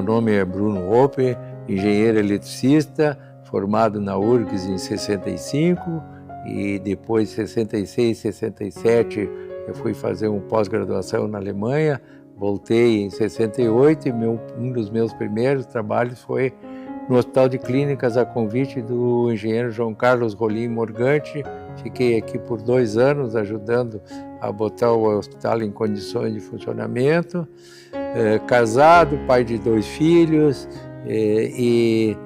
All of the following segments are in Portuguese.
nome é Bruno Hoppe, engenheiro eletricista, formado na URGS em 65 e depois 66, 67 eu fui fazer uma pós-graduação na Alemanha, voltei em 68 e um dos meus primeiros trabalhos foi no Hospital de Clínicas a convite do engenheiro João Carlos Rolim Morgante. Fiquei aqui por 2 anos ajudando a botar o hospital em condições de funcionamento. Casado, pai de 2 filhos e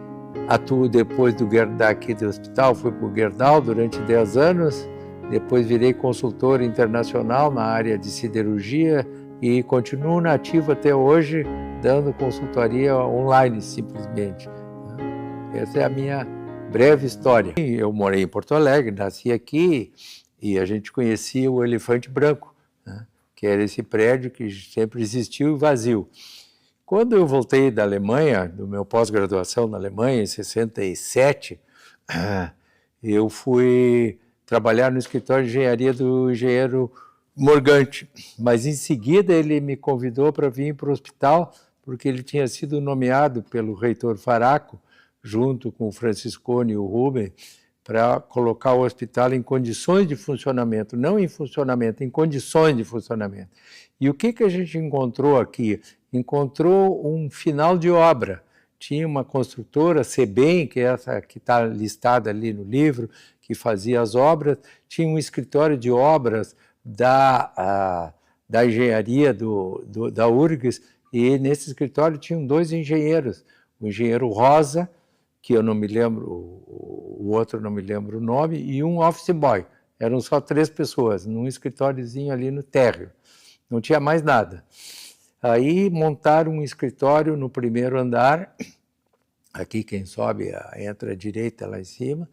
atuo depois daqui do hospital, fui para o Gerdau durante 10 anos, depois virei consultor internacional na área de siderurgia e continuo na ativa até hoje, dando consultoria online simplesmente. Essa é a minha breve história. Eu morei em Porto Alegre, nasci aqui e a gente conhecia o Elefante Branco, né? Que era esse prédio que sempre existiu e vazio. Quando eu voltei da Alemanha, do meu pós-graduação na Alemanha, em 67, eu fui trabalhar no escritório de engenharia do engenheiro Morgante, mas em seguida ele me convidou para vir para o hospital, porque ele tinha sido nomeado pelo reitor Faraco, junto com o Franciscone e o Rubem, para colocar o hospital em condições de funcionamento, não em funcionamento, em condições de funcionamento. E o que a gente encontrou aqui? Encontrou um final de obra. Tinha uma construtora, Sebem, que é essa que está listada ali no livro, que fazia as obras, tinha um escritório de obras da engenharia da URGS, e nesse escritório tinham 2 engenheiros, o engenheiro Rosa, que eu não me lembro, o outro não me lembro o nome, e um office boy. Eram só 3 pessoas, num escritóriozinho ali no térreo. Não tinha mais nada. Aí montaram um escritório no primeiro andar, aqui quem sobe entra à direita lá em cima,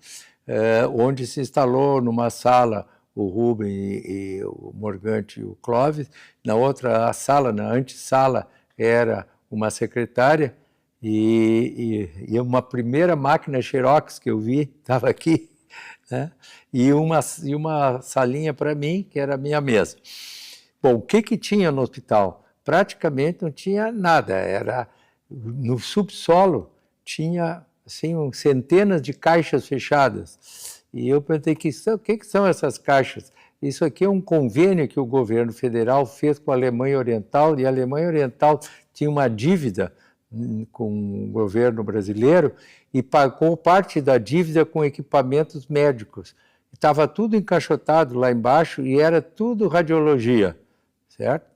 onde se instalou numa sala o Rubem e o Morgante e o Clóvis. Na outra sala, na antessala, era uma secretária, e uma primeira máquina Xerox que eu vi, estava aqui, né? E uma salinha para mim, que era a minha mesa. Bom, o que tinha no hospital? Praticamente não tinha nada, era no subsolo, tinha assim, centenas de caixas fechadas. E eu perguntei, o que são essas caixas? Isso aqui é um convênio que o governo federal fez com a Alemanha Oriental, e a Alemanha Oriental tinha uma dívida com o governo brasileiro e pagou parte da dívida com equipamentos médicos. Estava tudo encaixotado lá embaixo e era tudo radiologia, certo?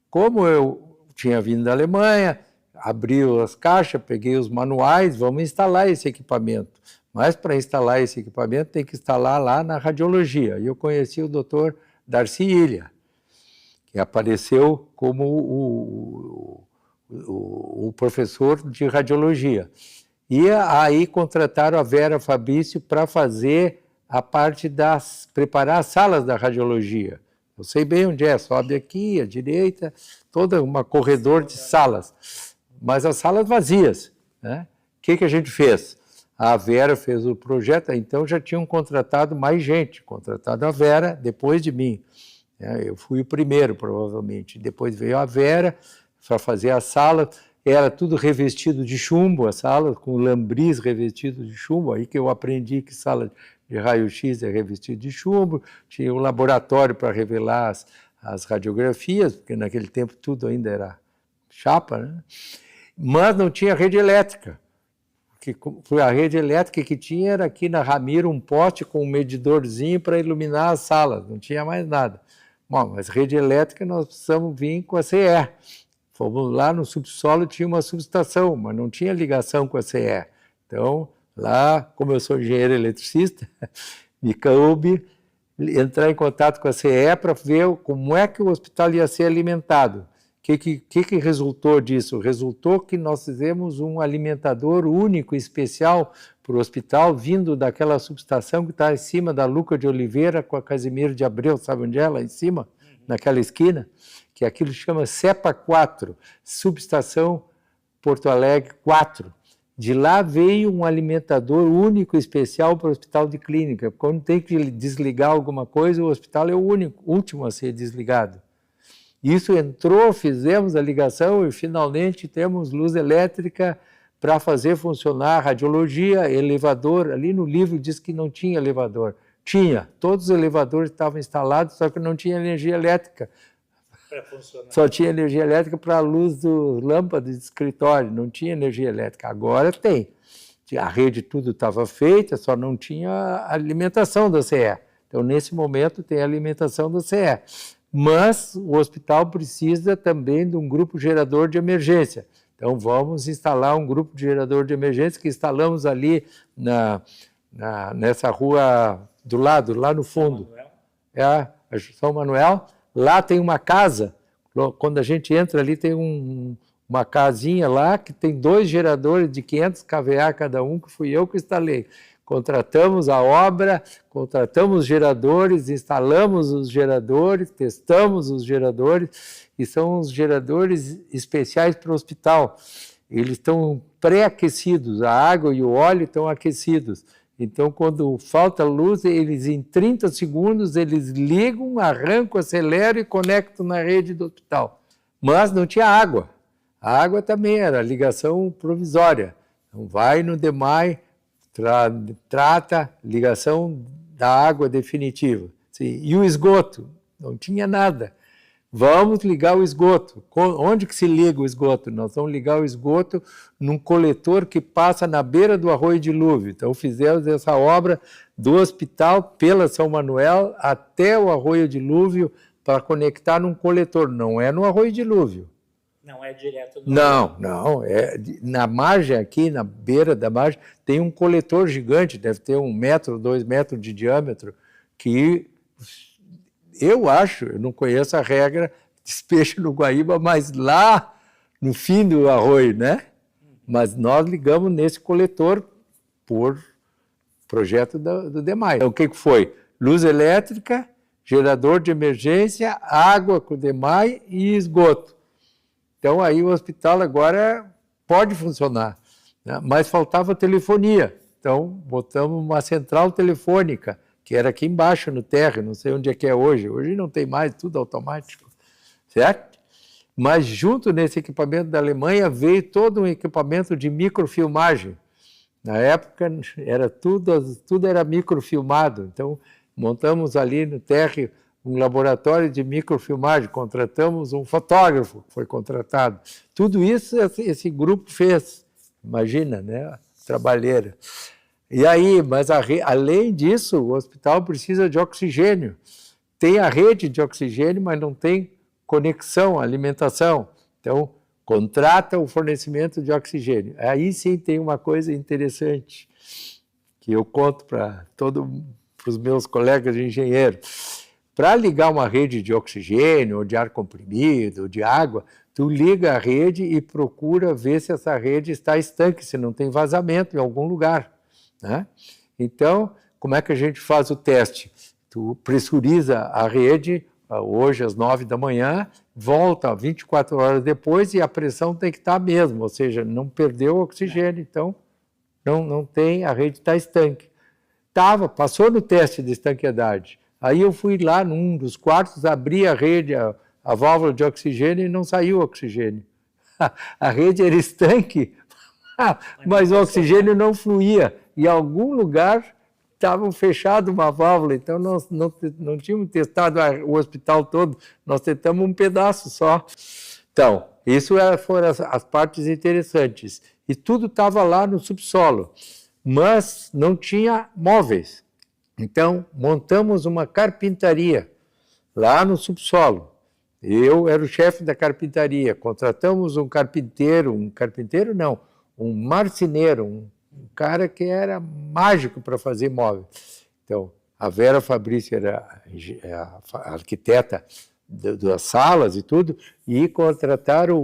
Como eu tinha vindo da Alemanha, abri as caixas, peguei os manuais, vamos instalar esse equipamento. Mas para instalar esse equipamento tem que instalar lá na radiologia. E eu conheci o Dr. Darcy Ilha, que apareceu como o professor de radiologia. E aí contrataram a Vera Fabrício para fazer a parte preparar as salas da radiologia. Eu sei bem onde é, sobe aqui, à direita, toda uma corredor de salas, mas as salas vazias, né? O que a gente fez? A Vera fez o projeto, então já tinham contratado mais gente, contratado a Vera depois de mim. Eu fui o primeiro, provavelmente. Depois veio a Vera para fazer a sala, era tudo revestido de chumbo, a sala com lambris revestido de chumbo, aí que eu aprendi que sala de raio-x é revestido de chumbo, tinha um laboratório para revelar as radiografias, porque naquele tempo tudo ainda era chapa, né? Mas não tinha rede elétrica, porque a rede elétrica que tinha era aqui na Ramiro um poste com um medidorzinho para iluminar as salas, não tinha mais nada. Bom, mas rede elétrica nós precisamos vir com a CE. Fomos lá no subsolo, tinha uma subestação, mas não tinha ligação com a CE. Então, lá, como eu sou engenheiro eletricista, me coube entrar em contato com a CE para ver como é que o hospital ia ser alimentado. O que resultou disso? Resultou que nós fizemos um alimentador único, especial para o hospital, vindo daquela subestação que está em cima da Luca de Oliveira com a Casimiro de Abreu, sabe onde é? Lá em cima, naquela esquina, que aquilo chama CEPA 4, Subestação Porto Alegre 4. De lá veio um alimentador único, especial para o hospital de clínica. Quando tem que desligar alguma coisa, o hospital é o último a ser desligado. Isso entrou, fizemos a ligação e finalmente temos luz elétrica para fazer funcionar radiologia, elevador. Ali no livro diz que não tinha elevador. Tinha, todos os elevadores estavam instalados, só que não tinha energia elétrica. Só tinha energia elétrica para a luz do lâmpada de escritório, não tinha energia elétrica. Agora tem. A rede tudo estava feita, só não tinha a alimentação da CE. Então, nesse momento, tem a alimentação da CE. Mas o hospital precisa também de um grupo gerador de emergência. Então, vamos instalar um grupo de gerador de emergência que instalamos ali nessa rua do lado, lá no fundo. É, São Manuel. Lá tem uma casa, quando a gente entra ali tem uma casinha lá que tem 2 geradores de 500 kVA cada um, que fui eu que instalei. Contratamos a obra, contratamos geradores, instalamos os geradores, testamos os geradores, e são os geradores especiais para o hospital. Eles estão pré-aquecidos, a água e o óleo estão aquecidos. Então, quando falta luz, eles em 30 segundos, eles ligam, arrancam, aceleram e conectam na rede do hospital. Mas não tinha água. A água também era ligação provisória. Então, vai no DEMAI, trata ligação da água definitiva. Sim. E o esgoto? Não tinha nada. Vamos ligar o esgoto. Onde que se liga o esgoto? Nós vamos ligar o esgoto num coletor que passa na beira do Arroio Dilúvio. Então, fizemos essa obra do hospital pela São Manuel até o Arroio Dilúvio para conectar num coletor. Não é no Arroio Dilúvio. Não é direto no... Não. Na margem aqui, na beira da margem, tem um coletor gigante, deve ter 1 metro, 2 metros de diâmetro, que... Eu não conheço a regra, despejo no Guaíba, mas lá no fim do arroio, né? Mas nós ligamos nesse coletor por projeto do DEMAI. Então, o que foi? Luz elétrica, gerador de emergência, água com o DEMAI e esgoto. Então, aí o hospital agora pode funcionar, né? Mas faltava telefonia. Então, botamos uma central telefônica, que era aqui embaixo no térreo, não sei onde é que é hoje. Hoje não tem mais, tudo automático, certo? Mas junto nesse equipamento da Alemanha veio todo um equipamento de microfilmagem. Na época era tudo era microfilmado, então montamos ali no térreo um laboratório de microfilmagem, contratamos um fotógrafo que foi contratado. Tudo isso esse grupo fez, imagina, né? Trabalheira. E aí, mas além disso, o hospital precisa de oxigênio. Tem a rede de oxigênio, mas não tem conexão, alimentação. Então, contrata o fornecimento de oxigênio. Aí sim tem uma coisa interessante, que eu conto para os meus colegas de engenheiro. Para ligar uma rede de oxigênio, ou de ar comprimido, ou de água, tu liga a rede e procura ver se essa rede está estanque, se não tem vazamento em algum lugar. Né? Então, como é que a gente faz o teste? Tu pressuriza a rede, hoje às 9 da manhã, volta 24 horas depois e a pressão tem que estar a mesma, ou seja, não perdeu o oxigênio, então não tem, a rede está estanque. Passou no teste de estanqueidade. Aí eu fui lá num dos quartos, abri a rede, a válvula de oxigênio e não saiu oxigênio. A rede era estanque, mas o oxigênio não fluía. Em algum lugar estava fechado uma válvula, então nós não tínhamos testado o hospital todo, nós tentamos um pedaço só. Então, isso foram as partes interessantes. E tudo estava lá no subsolo, mas não tinha móveis. Então, montamos uma carpintaria lá no subsolo. Eu era o chefe da carpintaria, contratamos um marceneiro, um cara que era mágico para fazer móvel. Então, a Vera Fabrício era a arquiteta das salas e tudo, e contrataram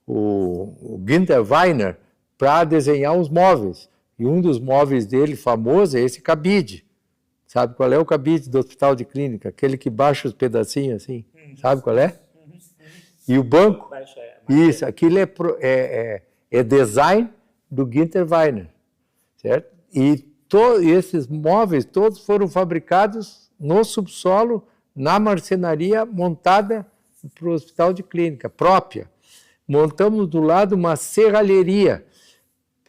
o Günther Weiner para desenhar os móveis. E um dos móveis dele famoso é esse cabide. Sabe qual é o cabide do hospital de clínica? Aquele que baixa os pedacinhos assim. Sabe qual é? E o banco? Isso, aquilo é design do Günther Weiner, certo? E esses móveis todos foram fabricados no subsolo, na marcenaria montada para o hospital de clínica própria. Montamos do lado uma serralheria,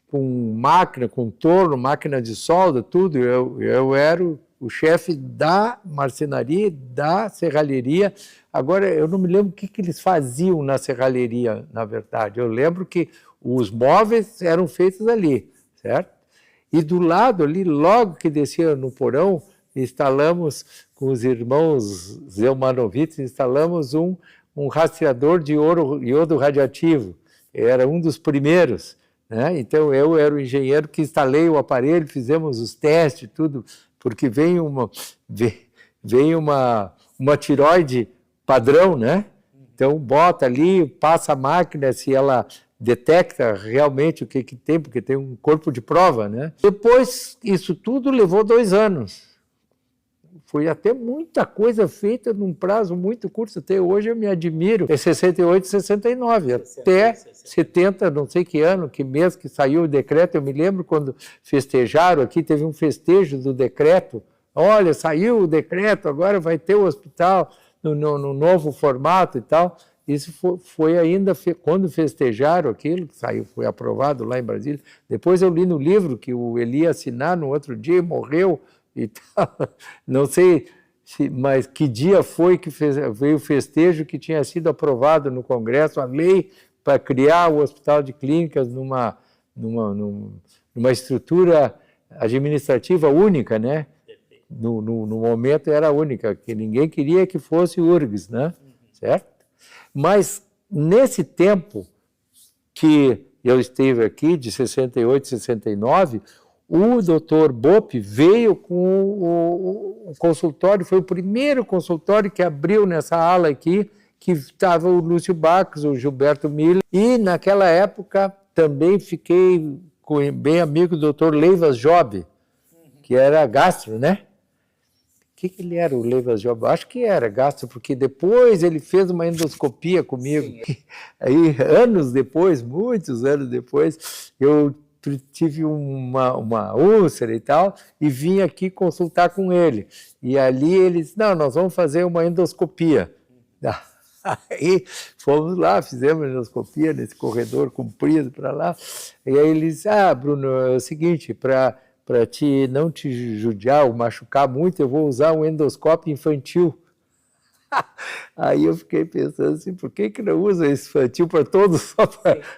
com máquina, com torno, máquina de solda, tudo. Eu era o chefe da marcenaria, da serralheria. Agora, eu não me lembro o que eles faziam na serralheria, na verdade. Eu lembro que os móveis eram feitos ali, certo? E do lado ali, logo que descia no porão, instalamos, com os irmãos Zelmanovitz, instalamos um rastreador de iodo radioativo. Era um dos primeiros, né? Então, eu era o engenheiro que instalei o aparelho, fizemos os testes, tudo, porque vem uma tireoide padrão, né? Então, bota ali, passa a máquina, se ela detecta realmente o que tem, porque tem um corpo de prova, né? Depois, isso tudo levou 2 anos. Foi até muita coisa feita num prazo muito curto. Até hoje eu me admiro. É 68, 69, até 70, não sei que ano, que mês que saiu o decreto. Eu me lembro quando festejaram aqui, teve um festejo do decreto. Olha, saiu o decreto, agora vai ter o hospital no novo formato e tal. Isso foi ainda quando festejaram aquilo, que saiu, foi aprovado lá em Brasília. Depois eu li no livro que ele ia assinar no outro dia e morreu. E tal. Não sei, mas que dia foi que veio o festejo que tinha sido aprovado no Congresso, a lei para criar o Hospital de Clínicas numa estrutura administrativa única, né? No momento era única, que ninguém queria que fosse URGS, né? Certo? Mas nesse tempo que eu estive aqui, de 68 a 69, o Dr. Bopp veio com o consultório, foi o primeiro consultório que abriu nessa ala aqui, que estava o Lúcio Bax, o Gilberto Miller, e naquela época também fiquei bem amigo do Dr. Leivas Job, que era gastro, né? O que ele era, o Leivas Job? Acho que era gastro, porque depois ele fez uma endoscopia comigo. Sim. Aí, anos depois, muitos anos depois, eu tive uma úlcera e tal, e vim aqui consultar com ele. E ali ele disse, não, nós vamos fazer uma endoscopia. Aí fomos lá, fizemos endoscopia nesse corredor comprido para lá. E aí ele disse, Bruno, é o seguinte, para não te judiar ou machucar muito, eu vou usar um endoscópio infantil. Aí eu fiquei pensando assim, por que não usa esse infantil para todos,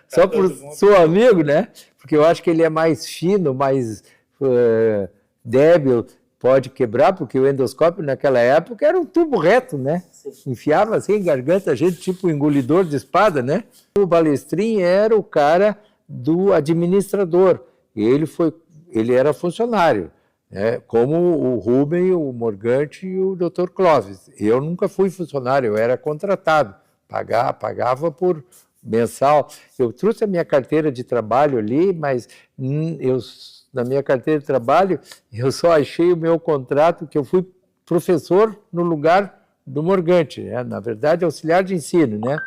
só para o seu amigo, né? Porque eu acho que ele é mais fino, mais débil, pode quebrar, porque o endoscópio naquela época era um tubo reto, né? Sim. Enfiava assim em garganta a gente, tipo um engolidor de espada, né? O Balestrin era o cara do administrador, e ele era funcionário. Como o Rubem, o Morgante e o Dr. Clóvis. Eu nunca fui funcionário, eu era contratado, pagava por mensal. Eu trouxe a minha carteira de trabalho ali, mas na minha carteira de trabalho eu só achei o meu contrato que eu fui professor no lugar do Morgante, né? Na verdade, auxiliar de ensino, né?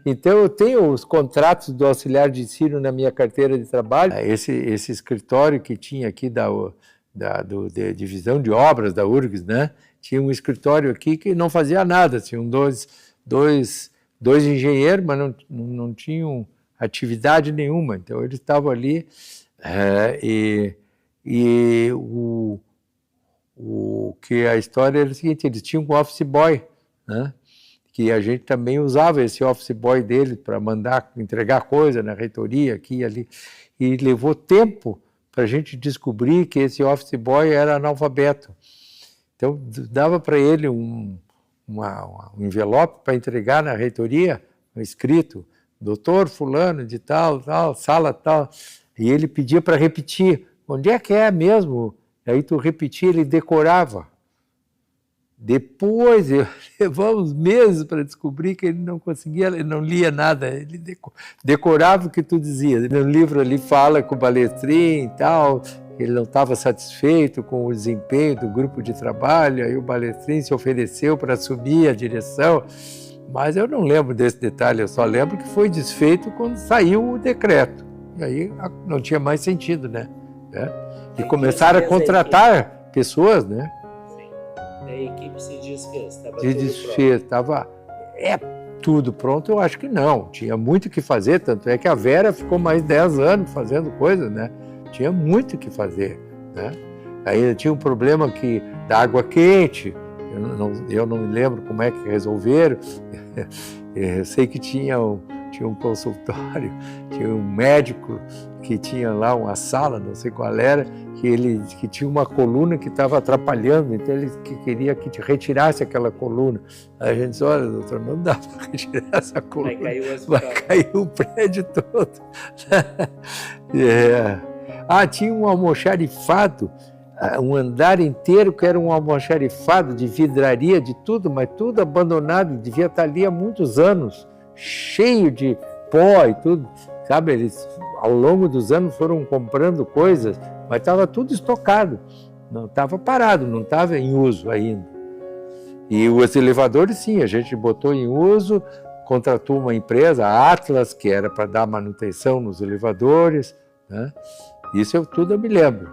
Então, eu tenho os contratos do auxiliar de ensino na minha carteira de trabalho. Esse escritório que tinha aqui da divisão de obras da URGS, né? Tinha um escritório aqui que não fazia nada, tinham dois engenheiros, mas não tinham atividade nenhuma, então eles estavam ali, que a história era o seguinte, eles tinham um office boy, né? Que a gente também usava esse office boy dele para entregar coisa na reitoria, aqui e ali, e levou tempo para a gente descobrir que esse office boy era analfabeto. Então, dava para ele um envelope para entregar na reitoria, escrito, doutor fulano de tal, sala tal, e ele pedia para repetir, onde é que é mesmo? Aí tu repetia, ele decorava. Depois, levamos meses para descobrir que ele não conseguia, ele não lia nada, ele decorava o que tu dizia. No livro ali fala com o Balestrin e tal, ele não estava satisfeito com o desempenho do grupo de trabalho, aí o Balestrin se ofereceu para assumir a direção, mas eu não lembro desse detalhe, eu só lembro que foi desfeito quando saiu o decreto. E aí não tinha mais sentido, né? E começaram a contratar pessoas, né? A equipe se desfez. Se desfez, estava... tudo pronto, eu acho que não. Tinha muito o que fazer, tanto é que a Vera ficou mais 10 anos fazendo coisa, né? Tinha muito o que fazer, né? Aí tinha um problema da água quente, eu não me lembro como é que resolveram. Eu sei que tinha um consultório, tinha um médico que tinha lá uma sala, não sei qual era, que tinha uma coluna que estava atrapalhando, então ele queria que te retirasse aquela coluna. Aí a gente disse, olha, doutor, não dá para retirar essa coluna, vai cair o prédio todo. Tinha um almoxarifado, um andar inteiro que era um almoxarifado de vidraria, de tudo, mas tudo abandonado, devia estar ali há muitos anos, cheio de pó e tudo, sabe? Eles, ao longo dos anos, foram comprando coisas, mas estava tudo estocado, não estava parado, não estava em uso ainda. E os elevadores, sim, a gente botou em uso, contratou uma empresa, a Atlas, que era para dar manutenção nos elevadores, né? Isso tudo eu me lembro.